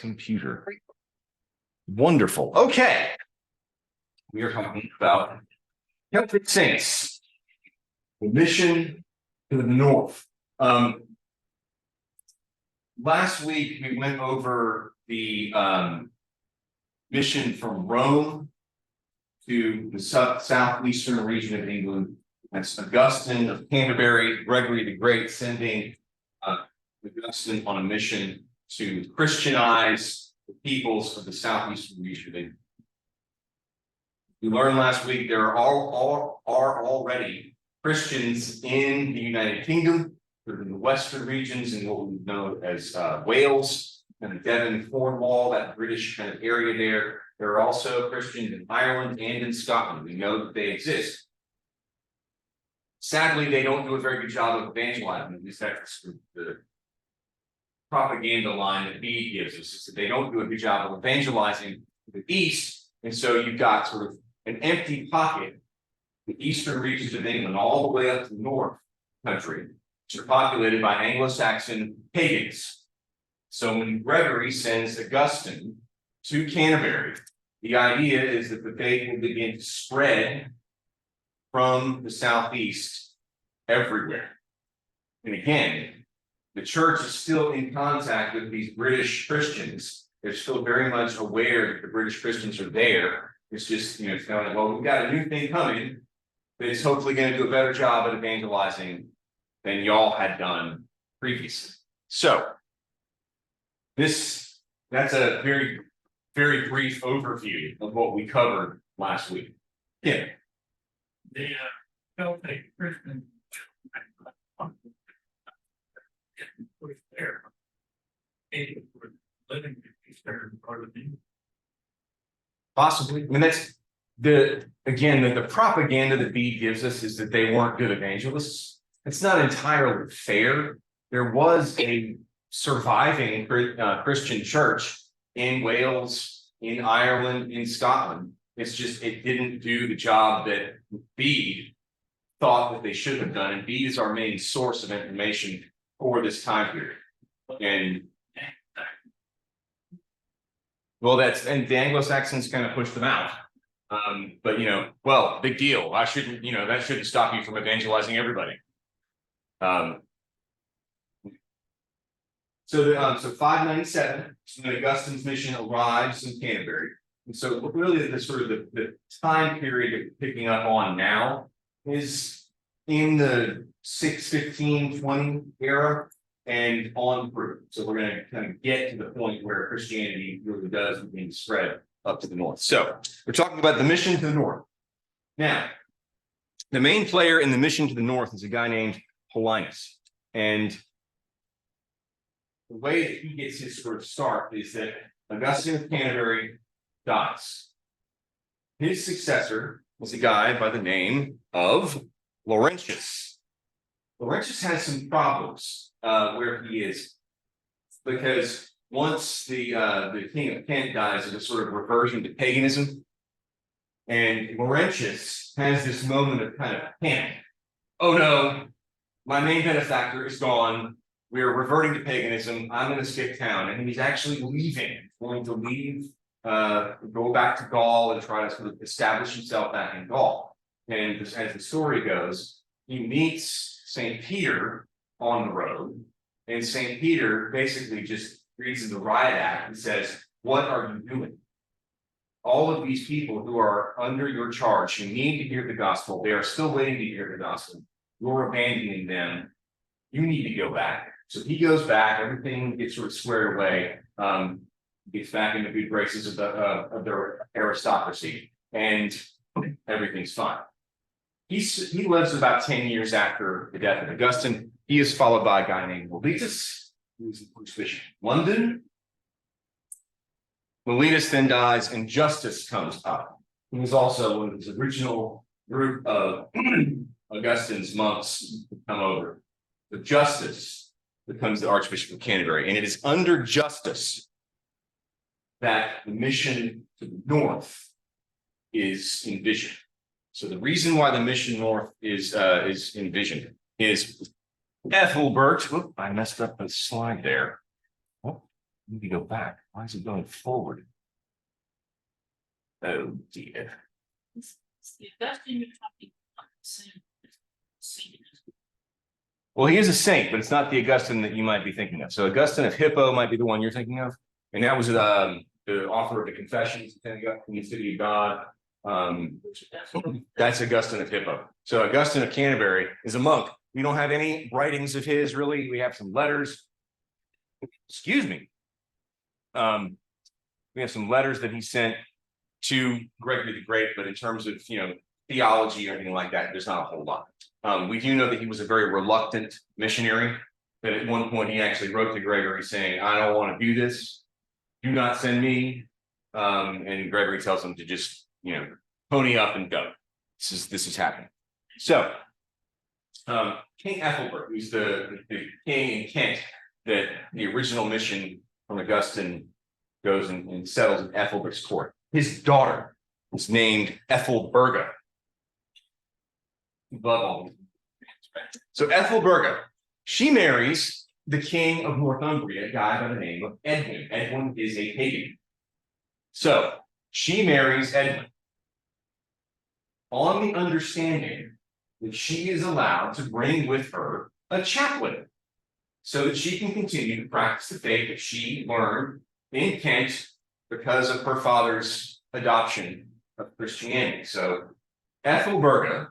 computer. Wonderful. Okay. We are talking about Celtic Saints, the mission to the north. Last week we went over the mission from Rome to the southeastern region of England. That's Augustine of Canterbury, Gregory the Great sending Augustine on a mission to Christianize the peoples of the southeastern region of England. We learned last week there are already Christians in the United Kingdom, in the western regions, in what we know as Wales, and Devon, Cornwall, that British kind of area there. There are also Christians in Ireland and in Scotland. We know that they exist. Sadly, they don't do a very good job of evangelizing. At least that's the propaganda line that Bede gives us, is that they don't do a good job of evangelizing the East. And so you've got sort of an empty pocket, the eastern regions of England, all the way up to the north country, which are populated by Anglo-Saxon pagans. So when Gregory sends Augustine to Canterbury, the idea is that the faith will begin to spread from the southeast everywhere. And again, the church is still in contact with these British Christians. They're still very much aware that the British Christians are there. It's just, it's kind of like, well, we've got a new thing coming that is hopefully going to do a better job at evangelizing than y'all had done previously. So that's a very, very brief overview of what we covered last week. Yeah. The Celtic Christian was there. They were living in the eastern part of England. Possibly. I mean, that's the propaganda that Bede gives us is that they weren't good evangelists. It's not entirely fair. There was a surviving Christian church in Wales, in Ireland, in Scotland. It's just it didn't do the job that Bede thought that they should have done. And Bede is our main source of information for this time period. And well, and the Anglo-Saxons kind of pushed them out. But well, big deal. I shouldn't, that shouldn't stop you from evangelizing everybody. So 597, when Augustine's mission arrives in Canterbury. And so really the sort of the time period that we're picking up on now is in the 615-20 era and on through. So we're going to kind of get to the point where Christianity really does begin to spread up to the north. So we're talking about the mission to the north. Now, the main player in the mission to the north is a guy named Paulinus. And the way that he gets his sort of start is that Augustine of Canterbury dies. His successor was a guy by the name of Laurentius. Laurentius has some problems where he is, because once the king of Kent dies, there's a sort of reversion to paganism. And Laurentius has this moment of kind of panic. Oh no, my main benefactor is gone. We're reverting to paganism. I'm going to skip town. And he's actually leaving, going to leave, go back to Gaul and try to sort of establish himself back in Gaul. And as the story goes, he meets St. Peter on the road. And St. Peter basically just reads the riot act and says, what are you doing? All of these people who are under your charge, who need to hear the gospel, they are still waiting to hear the gospel. You're abandoning them. You need to go back. So he goes back, everything gets sort of squared away, gets back in the good graces of their aristocracy, and everything's fine. He lives about 10 years after the death of Augustine. He is followed by a guy named Mellitus, who's the Archbishop of London. Mellitus then dies, and Justus comes up. He was also one of his original group of Augustine's monks who come over. The Justus becomes the Archbishop of Canterbury, and it is under Justus that the mission to the north is envisioned. So the reason why the mission north is envisioned is Ethelbert. Whoop, I messed up the slide there. Oh, Let me go back. Why is it going forward? Oh dear. It's the Augustine you're talking about, saint. Well, he is a saint, but it's not the Augustine that you might be thinking of. So Augustine of Hippo might be the one you're thinking of. And that was the author of the Confessions in the City of God. That's Augustine of Hippo. So Augustine of Canterbury is a monk. We don't have any writings of his, really. We have some letters. Excuse me. We have some letters that he sent to Gregory the Great, but in terms of theology or anything like that, there's not a whole lot. We do know that he was a very reluctant missionary. That at one point he actually wrote to Gregory saying, "I don't want to do this. Do not send me." And Gregory tells him to just pony up and go. This is happening. So King Ethelbert, who's the king in Kent, that the original mission from Augustine goes and settles in Ethelbert's court. His daughter is named Ethelberga. So Ethelberga, she marries the king of Northumbria, a guy by the name of Edwin. Edwin is a pagan. So she marries Edwin on the understanding that she is allowed to bring with her a chaplain so that she can continue to practice the faith that she learned in Kent because of her father's adoption of Christianity. So Ethelberga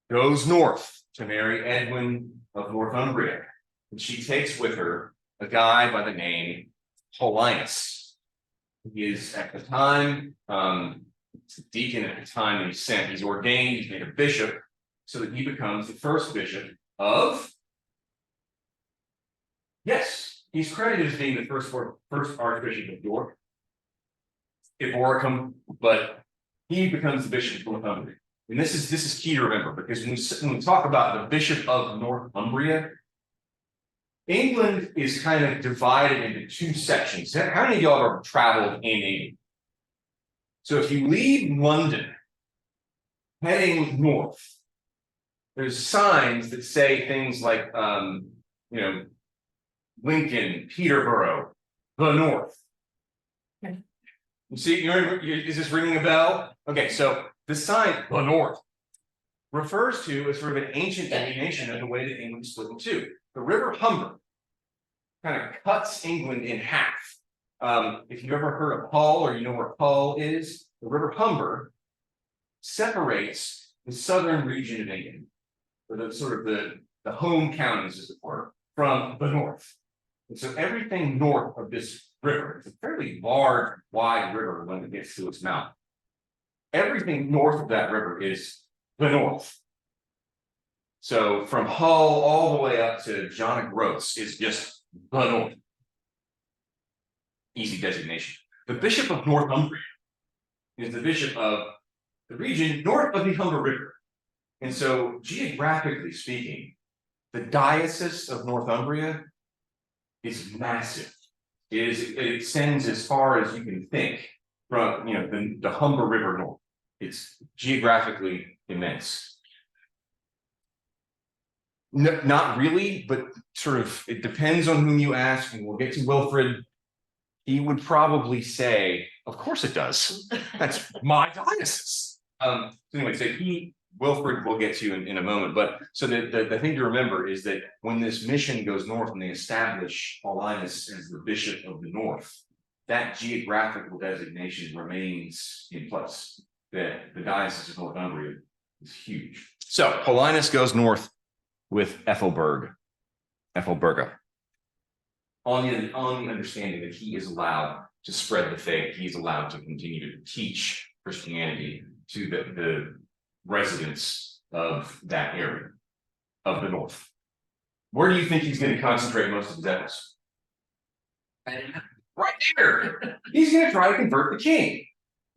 goes north to marry Edwin of Northumbria, and she takes with her a guy by the name Paulinus. He is at the time a deacon at the time he's sent. He's ordained, he's made a bishop, so that he becomes the first bishop of. Yes, he's credited as being the first archbishop of York, Iboricum, but he becomes the bishop of Northumbria. And this is key to remember, because when we talk about the bishop of Northumbria, England is kind of divided into two sections. How many of y'all have ever traveled in England? So if you leave London, heading north, there's signs that say things like, Lincoln, Peterborough, the North. You see, is this ringing a bell? Okay, so the sign, the North, refers to as sort of an ancient designation of the way that England split in two. The River Humber kind of cuts England in half. If you've ever heard of Hull, or you know where Hull is, the River Humber separates the southern region of England, or the sort of the home counties, as it were, from the north. And so everything north of this river, it's a fairly large, wide river when it gets to its mouth. Everything north of that river is the north. So from Hull all the way up to John O'Groats is just the north. Easy designation. The Bishop of Northumbria is the bishop of the region north of the Humber River. And so geographically speaking, the diocese of Northumbria is massive. It extends as far as you can think from the Humber River north. It's geographically immense. No, not really, but sort of it depends on whom you ask, and we'll get to Wilfrid. He would probably say, "Of course it does. That's my diocese." So anyway, so Wilfrid will get to in a moment, but so the thing to remember is that when this mission goes north and they establish Paulinus as the bishop of the north, that geographical designation remains in place. That the diocese of Northumbria is huge. So Paulinus goes north with Ethelberga, on the understanding that he is allowed to spread the faith, he's allowed to continue to teach Christianity to the residents of that area of the north. Where do you think he's going to concentrate most of his efforts? Right there. He's going to try to convert the king.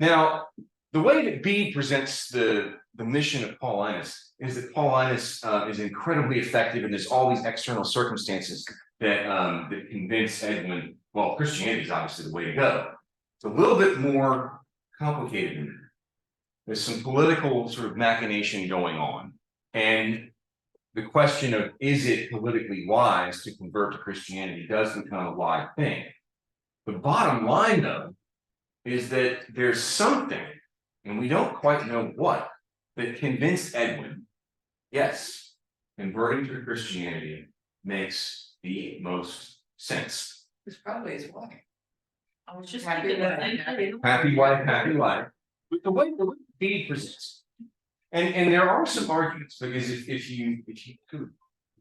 Now, the way that Bede presents the mission of Paulinus is that Paulinus is incredibly effective, and there's all these external circumstances that convince Edwin, well, Christianity is obviously the way to go. It's a little bit more complicated than that. There's some political sort of machination going on. And the question of, is it politically wise to convert to Christianity, does become a live thing. The bottom line, though, is that there's something, and we don't quite know what, that convinced Edwin, yes, converting to Christianity makes the most sense. It's probably his wife. I was just Happy thinking the wife. same thing. Happy wife, happy life. But the way he presents, and there are some arguments, because if you could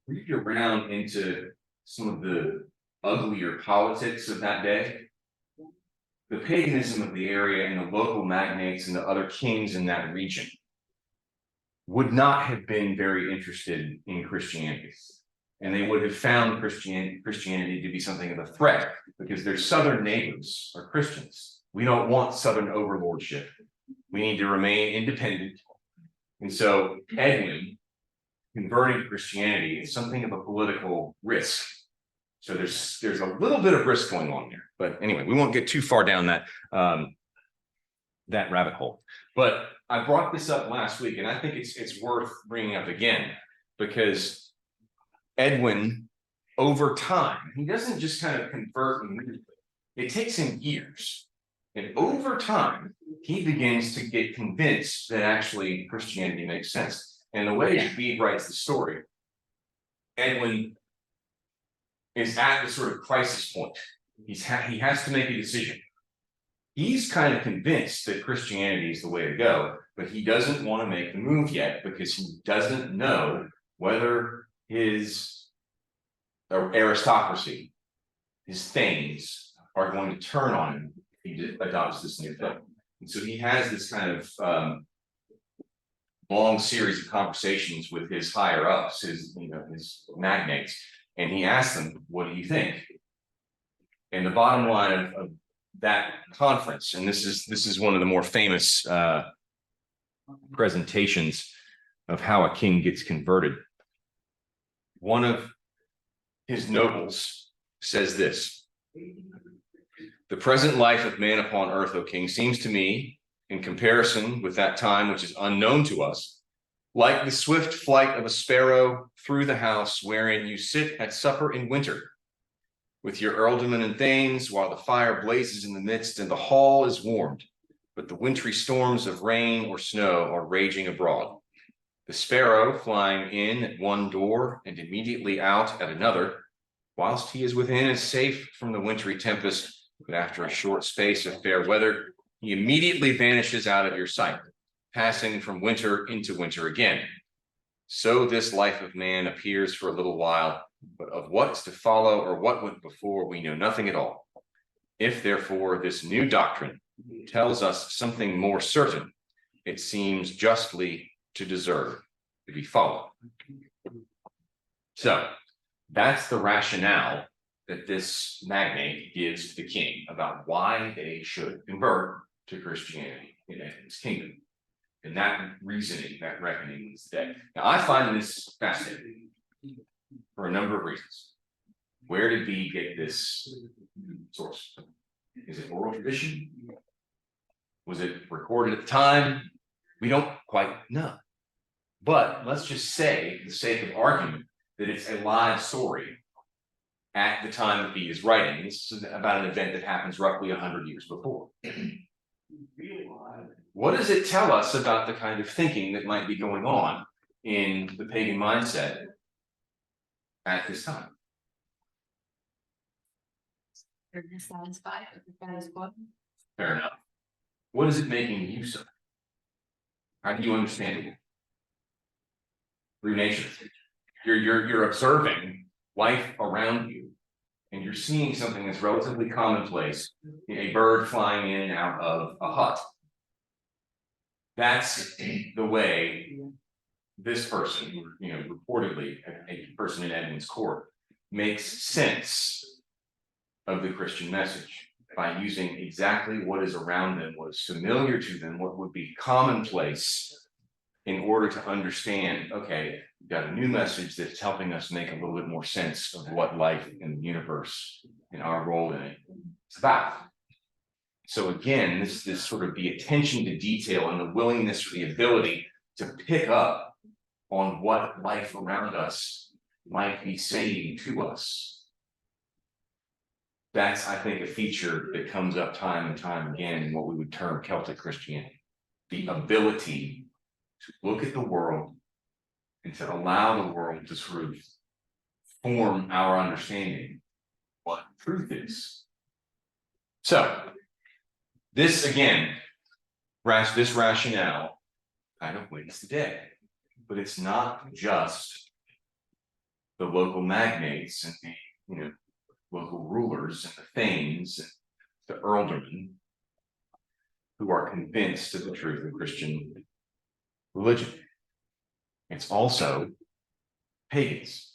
read around into some of the uglier politics of that day, the paganism of the area and the local magnates and the other kings in that region would not have been very interested in Christianity. And they would have found Christianity to be something of a threat, because their southern neighbors are Christians. We don't want southern overlordship. We need to remain independent. And so Edwin converting to Christianity is something of a political risk. So there's a little bit of risk going on there. But anyway, we won't get too far down that that rabbit hole. But I brought this up last week, and I think it's worth bringing up again, because Edwin, over time, he doesn't just kind of convert immediately. It takes him years. And over time, he begins to get convinced that actually Christianity makes sense. And the way that Bede writes the story, Edwin is at the sort of crisis point. He has to make a decision. He's kind of convinced that Christianity is the way to go, but he doesn't want to make the move yet, because he doesn't know whether his aristocracy, his thanes, are going to turn on him if he adopts this new thing. And so he has this kind of long series of conversations with his higher ups, his magnates, and he asks them, "What do you think?" And the bottom line of that conference, and this is one of the more famous presentations of how a king gets converted. One of his nobles says this: "The present life of man upon earth, O king, seems to me, in comparison with that time which is unknown to us, like the swift flight of a sparrow through the house wherein you sit at supper in winter, with your ealdormen and thanes, while the fire blazes in the midst and the hall is warmed, but the wintry storms of rain or snow are raging abroad. The sparrow flying in at one door and immediately out at another, whilst he is within is safe from the wintry tempest, but after a short space of fair weather, he immediately vanishes out of your sight, passing from winter into winter again. So this life of man appears for a little while, but of what is to follow or what went before, we know nothing at all. If therefore this new doctrine tells us something more certain, it seems justly to deserve to be followed." So that's the rationale that this magnate gives to the king about why they should convert to Christianity in Edwin's kingdom. And that reasoning, that reckoning is dead. Now, I find this fascinating for a number of reasons. Where did Bede get this source? Is it oral tradition? Was it recorded at the time? We don't quite know. But let's just say, for the sake of argument, that it's a live story at the time that Bede is writing. This is about an event that happens roughly 100 years before. What does it tell us about the kind of thinking that might be going on in the pagan mindset at this time? They're dissatisfied with the status quo. Fair enough. What is it making use of? How do you understand it? Through nature. You're observing life around you, and you're seeing something that's relatively commonplace, a bird flying in and out of a hut. That's the way this person, reportedly a person in Edwin's court, makes sense of the Christian message by using exactly what is around them, what is familiar to them, what would be commonplace, in order to understand, okay, we've got a new message that's helping us make a little bit more sense of what life in the universe and our role in it is about. So again, this sort of the attention to detail and the willingness or the ability to pick up on what life around us might be saying to us. That's, I think, a feature that comes up time and time again in what we would term Celtic Christianity. The ability to look at the world and to allow the world to sort of form our understanding of what truth is. So, this again, this rationale kind of wins the day, but it's not just the local magnates and the local rulers and the thanes and the earldomen who are convinced of the truth of Christian religion. It's also pagans,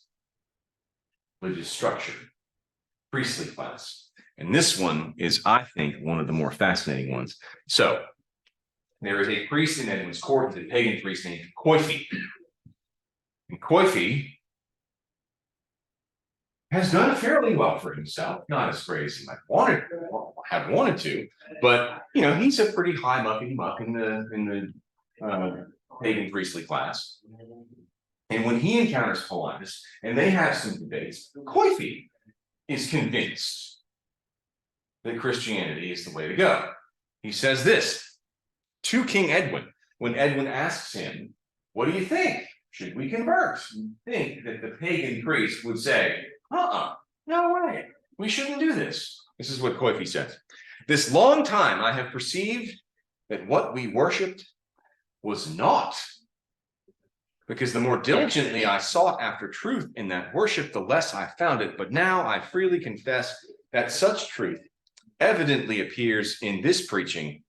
religious structure, priestly class. And this one is, I think, one of the more fascinating ones. So there is a priest in Edwin's court, a pagan priest named Coifi. And Coifi has done fairly well for himself, not as great as he might have wanted to, but he's a pretty high mucking muck in the pagan priestly class. And when he encounters Paulinus and they have some debates, Coifi is convinced that Christianity is the way to go. He says this to King Edwin when Edwin asks him, "What do you think? Should we convert?" You think that the pagan priest would say, no way, we shouldn't do this. This is what Coifi says. "This long time I have perceived that what we worshipped was naught, because the more diligently I sought after truth in that worship, the less I found it. But now I freely confess that such truth evidently appears in this preaching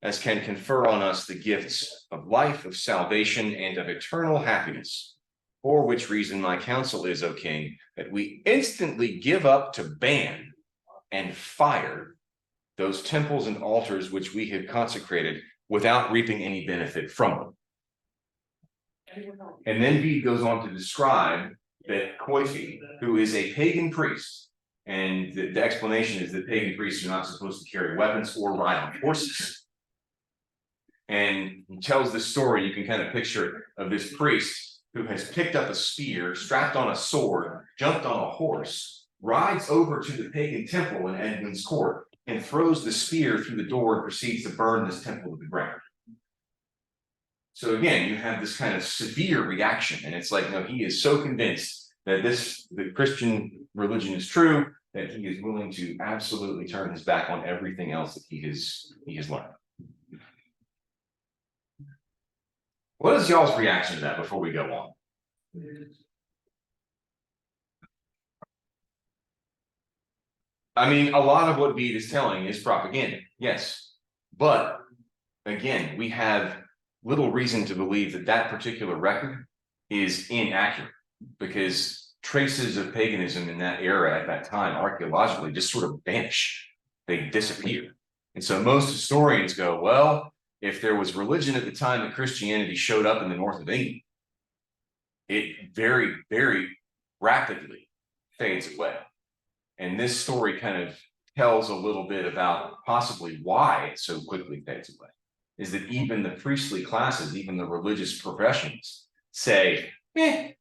as can confer on us the gifts of life, of salvation, and of eternal happiness. For which reason my counsel is, O king, that we instantly give up to ban and fire those temples and altars which we have consecrated without reaping any benefit from them." And then he goes on to describe that Coifi, who is a pagan priest, and the explanation is that pagan priests are not supposed to carry weapons or ride on horses. And he tells this story, you can kind of picture, of this priest who has picked up a spear, strapped on a sword, jumped on a horse, rides over to the pagan temple in Edwin's court, and throws the spear through the door and proceeds to burn this temple to the ground. So again, you have this kind of severe reaction, and it's like, no, he is so convinced that the Christian religion is true that he is willing to absolutely turn his back on everything else that he has learned. What is y'all's reaction to that before we go on? I mean, a lot of what Bede is telling is propaganda, yes. But again, we have little reason to believe that that particular record is inaccurate, because traces of paganism in that era at that time archaeologically just sort of vanish. They disappear. And so most historians go, well, if there was religion at the time that Christianity showed up in the north of England, it very, very rapidly fades away. And this story kind of tells a little bit about possibly why it so quickly fades away. Is that even the priestly classes, even the religious professions say, it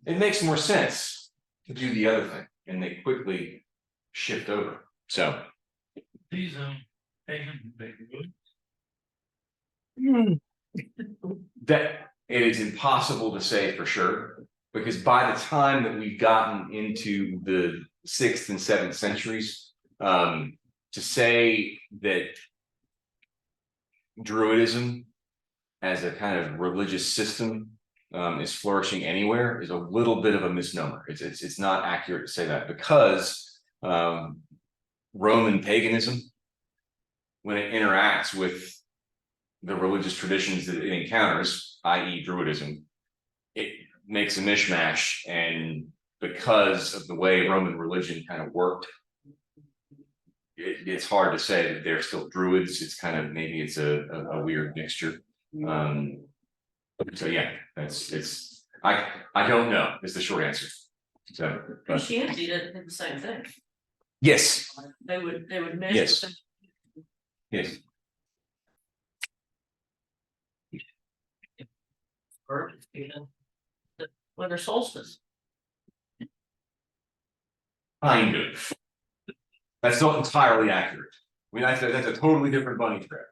makes more sense to do the other thing. And they quickly shift over. So These pagan good. that it is impossible to say for sure, because by the time that we've gotten into the 6th and 7th centuries, to say that Druidism as a kind of religious system is flourishing anywhere is a little bit of a misnomer. It's not accurate to say that, because Roman paganism, when it interacts with the religious traditions that it encounters, i.e. Druidism, it makes a mishmash. And because of the way Roman religion kind of worked, it's hard to say that they're still Druids. It's kind of, maybe it's a weird mixture. So yeah, I don't know is the short answer. So Christianity did the same thing. yes. They would measure. Yes. Yes. The winter solstice. Kind of. That's not entirely accurate. I mean, that's a totally different bunny trail.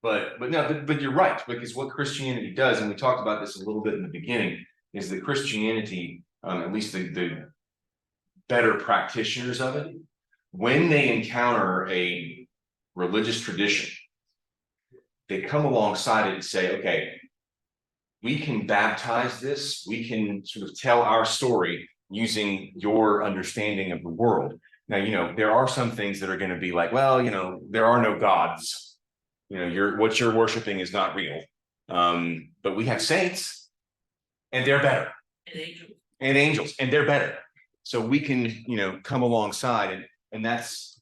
But no, but you're right, because what Christianity does, and we talked about this a little bit in the beginning, is that Christianity, at least the better practitioners of it, when they encounter a religious tradition, they come alongside it and say, okay, we can baptize this, we can sort of tell our story using your understanding of the world. Now, you know, there are some things that are going to be like, well, you know, there are no gods. You know, what you're worshiping is not real. But we have saints, and they're better. And Angels, and they're better. So we can, you know, come alongside, and that's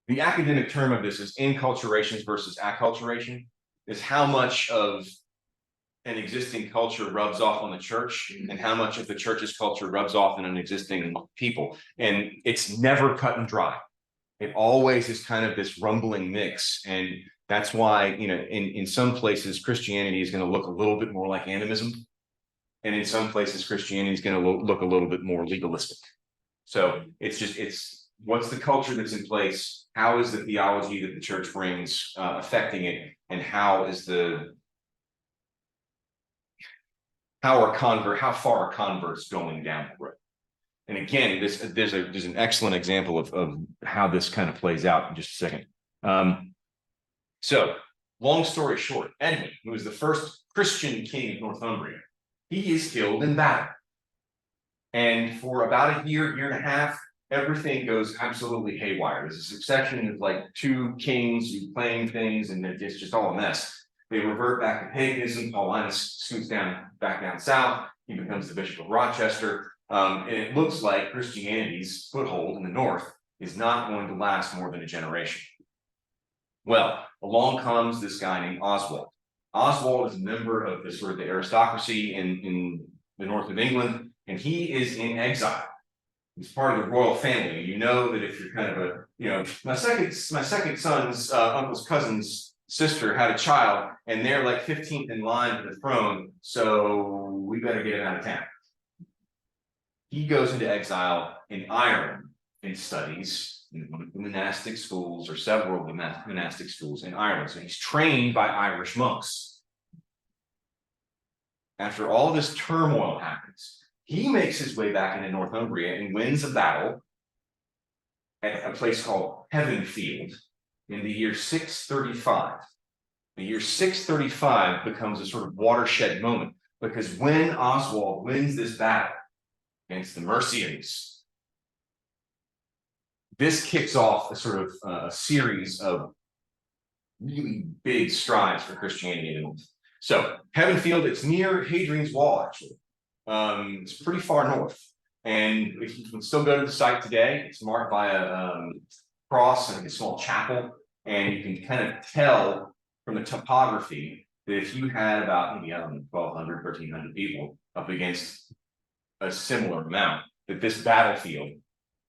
the academic term of this is inculturations versus acculturation, is how much of an existing culture rubs off on the church and how much of the church's culture rubs off on an existing people. And it's never cut and dry. It always is kind of this rumbling mix. And that's why, you know, in some places, Christianity is going to look a little bit more like animism. And in some places, Christianity is going to look a little bit more legalistic. So it's what's the culture that's in place? How is the theology that the church brings affecting it? And how far are converts going down the road? And again, there's an excellent example of how this kind of plays out in just a second. So, long story short, Edwin, who was the first Christian king of Northumbria, he is killed in battle. And for about a year and a half, everything goes absolutely haywire. There's a succession of like 2 kings who claim things, and it's just all a mess. They revert back to paganism. Paulinus scoots back down south. He becomes the Bishop of Rochester. And it looks like Christianity's foothold in the north is not going to last more than a generation. Well, along comes this guy named Oswald. Oswald is a member of the aristocracy in the north of England, and he is in exile. He's part of the royal family. You know that if you're kind of my second son's uncle's cousin's sister had a child, and they're like 15th in line for the throne, so we better get him out of town. He goes into exile in Ireland and studies in one of the monastic schools or several of the monastic schools in Ireland. So he's trained by Irish monks. After all this turmoil happens, he makes his way back into Northumbria and wins a battle at a place called Heavenfield in the year 635. The year 635 becomes a sort of watershed moment, because when Oswald wins this battle against the Mercians, this kicks off a sort of a series of really big strides for Christianity in the north. So Heavenfield, it's near Hadrian's Wall, actually. It's pretty far north, and if you can still go to the site today, it's marked by a cross and a small chapel, and you can kind of tell from the topography that if you had about maybe 1,200, 1,300 people up against a similar amount, that this battlefield,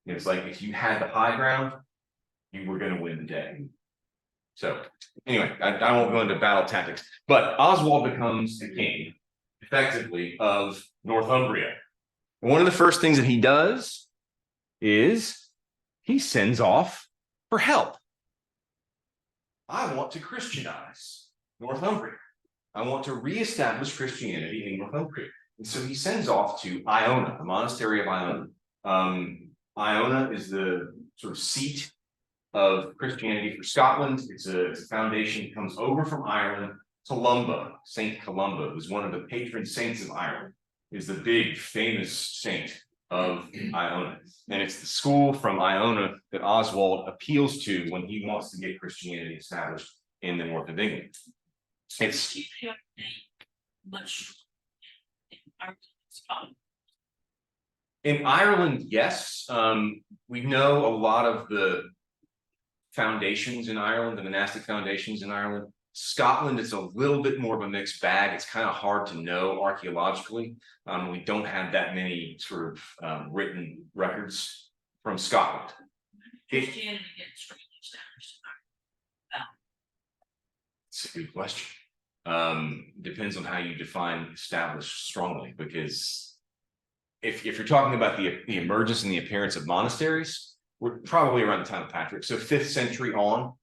it's like if you had the high ground, you were going to win the day. So anyway, I won't go into battle tactics, but Oswald becomes the king, effectively, of Northumbria. And one of the first things that he does is he sends off for help. I want to Christianize Northumbria. I want to reestablish Christianity in Northumbria. And so he sends off to Iona, the monastery of Iona. Iona is the sort of seat of Christianity for Scotland. It's a foundation that comes over from Ireland. Columba, Saint Columba, who's one of the patron saints of Ireland, is the big famous saint of Iona. And it's the school from Iona that Oswald appeals to when he wants to get Christianity established in the north of England. It's much in Ireland, yes. We know a lot of the foundations in Ireland, the monastic foundations in Ireland. Scotland is a little bit more of a mixed bag. It's kind of hard to know archaeologically. We don't have that many sort of written records from Scotland. Christianity gets strongly established. It's a good question. Depends on how you define established strongly, because if you're talking about the emergence and the appearance of monasteries, we're probably around the time of Patrick, so 5th century on.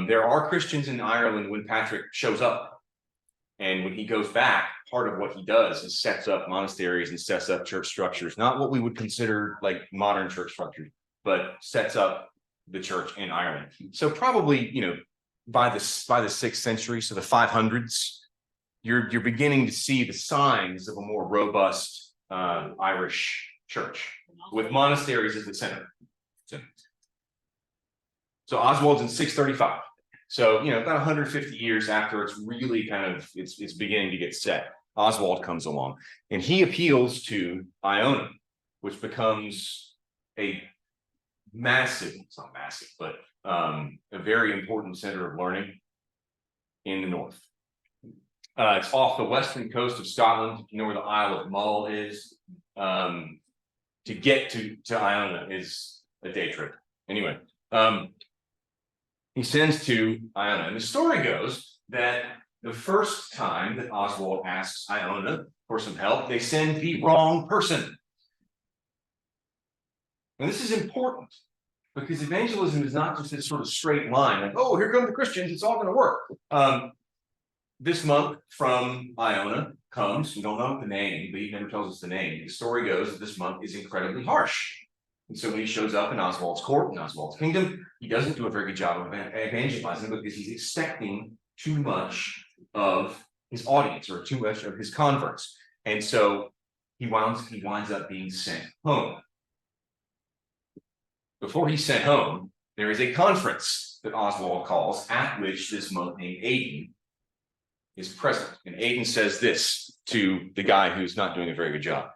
There are Christians in Ireland when Patrick shows up. And when he goes back, part of what he does is sets up monasteries and sets up church structures, not what we would consider like modern church structures, but sets up the church in Ireland. So probably, by the 6th century, so the 500s, you're beginning to see the signs of a more robust Irish church with monasteries as the center. So Oswald's in 635. So, about 150 years after it's really it's beginning to get set, Oswald comes along and he appeals to Iona, which becomes a massive, it's not massive, but a very important center of learning in the north. It's off the western coast of Scotland. If you know where the Isle of Mull is, to get to Iona is a day trip. Anyway, he sends to Iona, and the story goes that the first time that Oswald asks Iona for some help, they send the wrong person. And this is important because evangelism is not just this sort of straight line, like, oh, here come the Christians, it's all going to work. This monk from Iona comes, we don't know the name, but he never tells us the name. The story goes that this monk is incredibly harsh. And so when he shows up in Oswald's court, in Oswald's kingdom, he doesn't do a very good job of evangelizing because he's expecting too much of his audience or too much of his converts. And so he winds up being sent home. Before he's sent home, there is a conference that Oswald calls, at which this monk named Aidan is present. And Aidan says this to the guy who's not doing a very good job.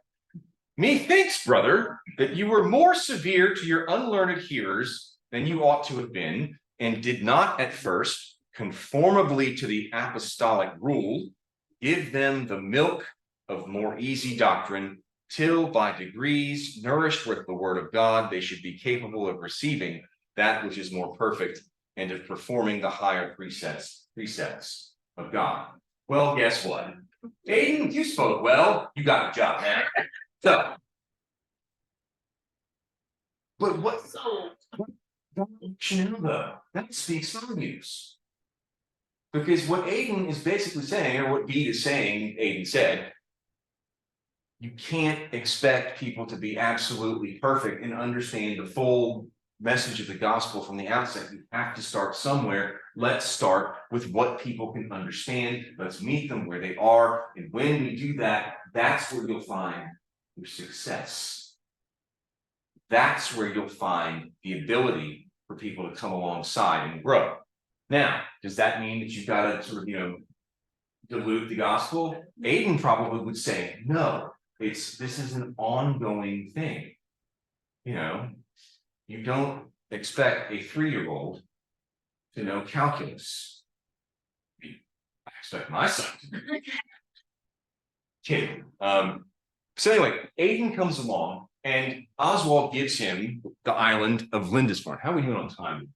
Methinks, brother, that you were more severe to your unlearned hearers than you ought to have been, and did not at first, conformably to the apostolic rule, give them the milk of more easy doctrine, till by degrees, nourished with the word of God, they should be capable of receiving that which is more perfect, and of performing the higher precepts of God. Well, guess what? Aidan, you spoke well. You got a job, man. So, but what? Though that speaks volumes, because what Aidan is basically saying, or what Bede is saying, Aidan said, you can't expect people to be absolutely perfect and understand the full message of the gospel from the outset. You have to start somewhere. Let's start with what people can understand. Let's meet them where they are, and when we do that, that's where you'll find your success. That's where you'll find the ability for people to come alongside and grow. Now, does that mean that you've got to sort of, dilute the gospel? Aidan probably would say, no, this is an ongoing thing. You don't expect a 3-year-old to know calculus. I expect my son to. Kidding. So anyway, Aidan comes along and Oswald gives him the island of Lindisfarne. How are we doing on time?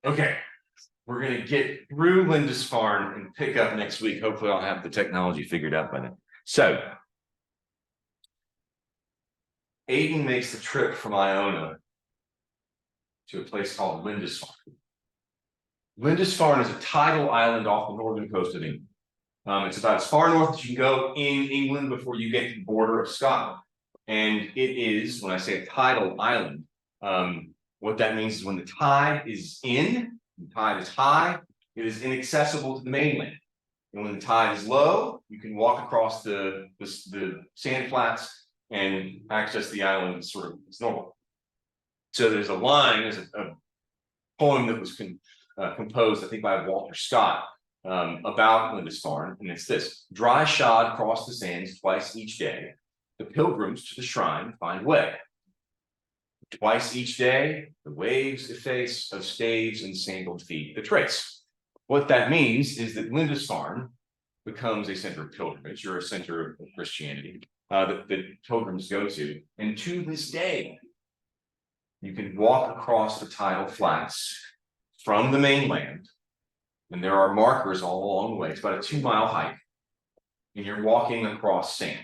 Okay, we're going to get through Lindisfarne and pick up next week. Hopefully I'll have the technology figured out by then. So, Aidan makes the trip from Iona to a place called Lindisfarne. Lindisfarne is a tidal island off the northern coast of England. It's about as far north as you can go in England before you get to the border of Scotland. And it is, when I say a tidal island, what that means is when the tide is in, the tide is high, it is inaccessible to the mainland. And when the tide is low, you can walk across the sand flats and access the island as normal. So there's a line, there's a poem that was composed, I think, by Walter Scott, about Lindisfarne, and it's this: dry shod cross the sands twice each day, the pilgrims to the shrine find way. Twice each day, the waves efface of staves and sandaled feet the trace. What that means is that Lindisfarne becomes a center of pilgrimage, or a center of Christianity that pilgrims go to, and to this day, you can walk across the tidal flats from the mainland, and there are markers all along the way. It's about a 2-mile hike. and you're walking across sand.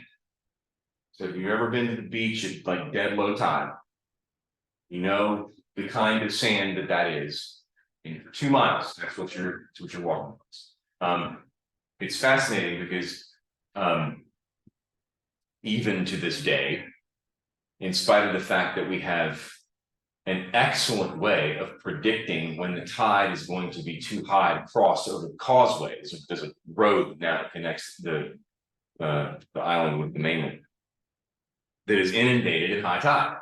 So if you've ever been to the beach at like dead low tide, you know the kind of sand that is. And for 2 miles, that's what you're walking across. It's fascinating because even to this day, in spite of the fact that we have an excellent way of predicting when the tide is going to be too high to cross over the causeway. There's a road now that connects the island with the mainland that is inundated at high tide.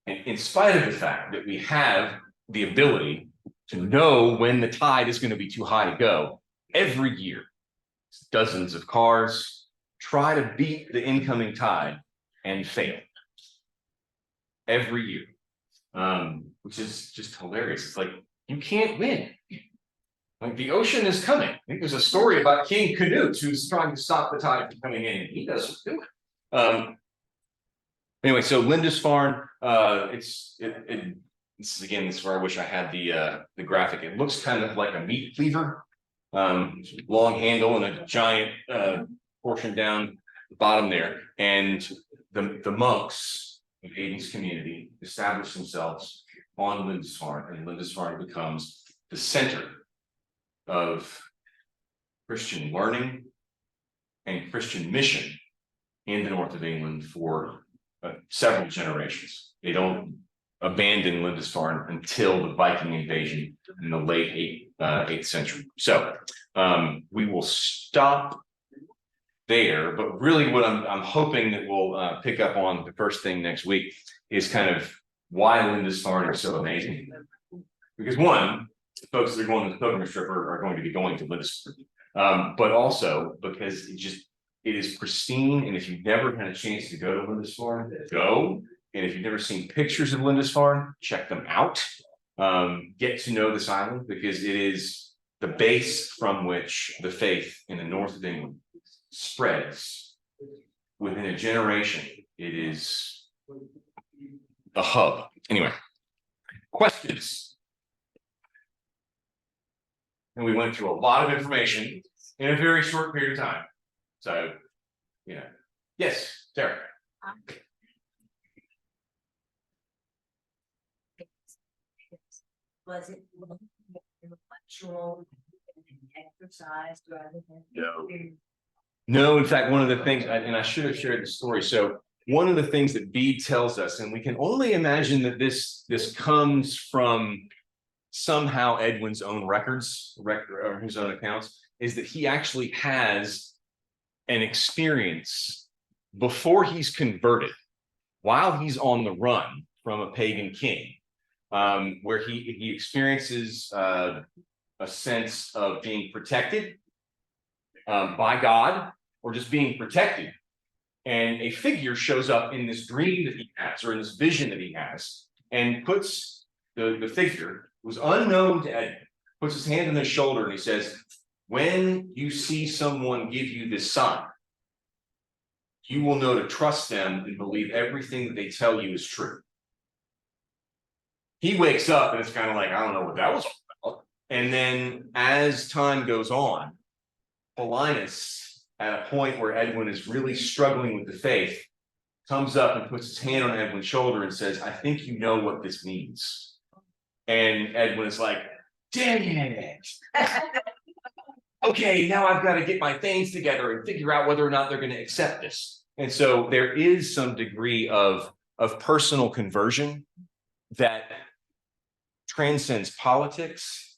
And in spite of the fact that we have the ability to know when the tide is going to be too high to go, every year, dozens of cars try to beat the incoming tide and fail. Every year. Which is just hilarious. It's like, you can't win. Like the ocean is coming. I think there's a story about King Canute who's trying to stop the tide from coming in, and he doesn't do it. Anyway, so Lindisfarne, this is where I wish I had the graphic. It looks kind of like a meat cleaver, long handle and a giant portion down the bottom there. And the monks of Aidan's community established themselves on Lindisfarne, and Lindisfarne becomes the center of Christian learning and Christian mission in the north of England for several generations. They don't abandon Lindisfarne until the Viking invasion in the late 8th century. So we will stop there, but really what I'm hoping that we'll pick up on the first thing next week is kind of why Lindisfarne is so amazing. Because one, folks that are going to the pilgrimage trip are going to be going to Lindisfarne, but also because it is pristine, and if you've never had a chance to go to Lindisfarne, go. And if you've never seen pictures of Lindisfarne, check them out. Get to know this island, because it is the base from which the faith in the north of England spreads. Within a generation, it is a hub. Anyway, questions? And we went through a lot of information in a very short period of time. So, yes, Sarah. Was it intellectual exercise rather than? No. No, in fact, one of the things, and I should have shared the story. So one of the things that Bede tells us, and we can only imagine that this comes from somehow Edwin's own records, or his own accounts, is that he actually has an experience before he's converted, while he's on the run from a pagan king, where he experiences a sense of being protected by God, or just being protected. And a figure shows up in this dream that he has, or in this vision that he has, and puts the figure, who's unknown to Edwin, puts his hand on his shoulder and he says, when you see someone give you this sign, you will know to trust them and believe everything that they tell you is true. He wakes up and it's kind of like, I don't know what that was all about. And then as time goes on, Paulinus, at a point where Edwin is really struggling with the faith, comes up and puts his hand on Edwin's shoulder and says, I think you know what this means. And Edwin is like, dang it. Okay, now I've got to get my things together and figure out whether or not they're going to accept this. And so there is some degree of personal conversion that transcends politics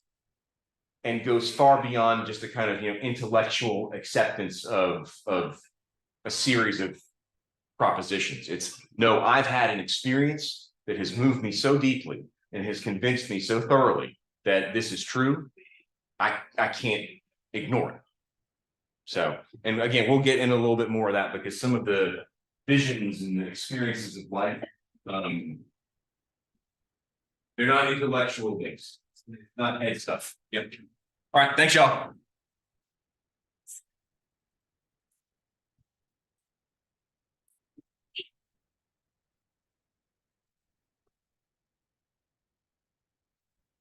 and goes far beyond just a kind of intellectual acceptance of a series of propositions. It's no, I've had an experience that has moved me so deeply and has convinced me so thoroughly that this is true. I can't ignore it. So, and again, we'll get into a little bit more of that, because some of the visions and the experiences of life, they're not intellectual things, not head stuff. Yep. All right, thanks, y'all.